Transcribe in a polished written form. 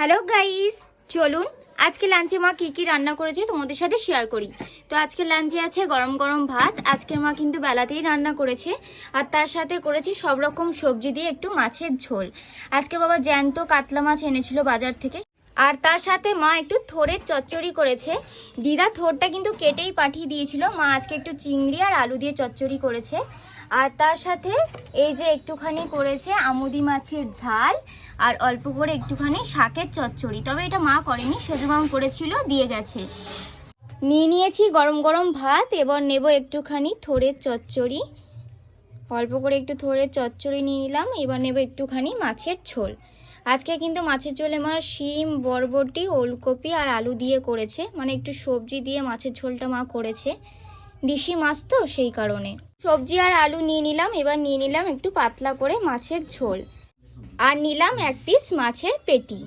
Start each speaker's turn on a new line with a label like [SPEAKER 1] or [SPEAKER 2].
[SPEAKER 1] Hello guys, চলুন আজকে লাঞ্চে মা কি রান্না করেছে তোমাদের সাথে শেয়ার করি। তো আজকে লাঞ্চে আছে গরম গরম ভাত। আজকের মা কিন্তু বেলাতেই রান্না করেছে, আর তার সাথে করেছে সব রকম সবজি দিয়ে একটু মাছের ঝোল। আজকে বাবা জ্যান্ত কাতলা মাছ এনেছিল বাজার থেকে, আর তার সাথে মা একটু থোড়ের চচ্চড়ি করেছে। দিদা থোড়টা কিন্তু কেটেই পাঠিয়ে দিয়েছিল। মা আজকে একটু চিংড়ি আর আলু দিয়ে চচ্চড়ি করেছে, আর তার সাথে এই যে একটুখানি করেছে আমুদি মাছের ঝাল, আর অল্প করে একটুখানি শাকের চচ্চড়ি। তবে এটা মা করেনি, সেজু মাম করেছিল, দিয়ে গেছে। নিয়ে নিয়েছি গরম গরম ভাত, এবার নেব একটুখানি থোড়ের চচ্চড়ি। অল্প করে একটু থোড়ের চচ্চড়ি নিয়ে নিলাম। এবার নেব একটুখানি মাছের ঝোল। আজকে কিন্তু মাছের ঝোলে মা শিম, বরবটি, ওলকপি আর আলু দিয়ে করেছে, মানে একটু সবজি দিয়ে মাছের ঝোলটা মা করেছে। দেশি মাছ তো সেই কারণে সবজি আর আলু নিয়ে নিলাম। এবার নিয়ে নিলাম একটু পাতলা করে মাছের ঝোল, আর নিলাম এক পিস মাছের পেটি।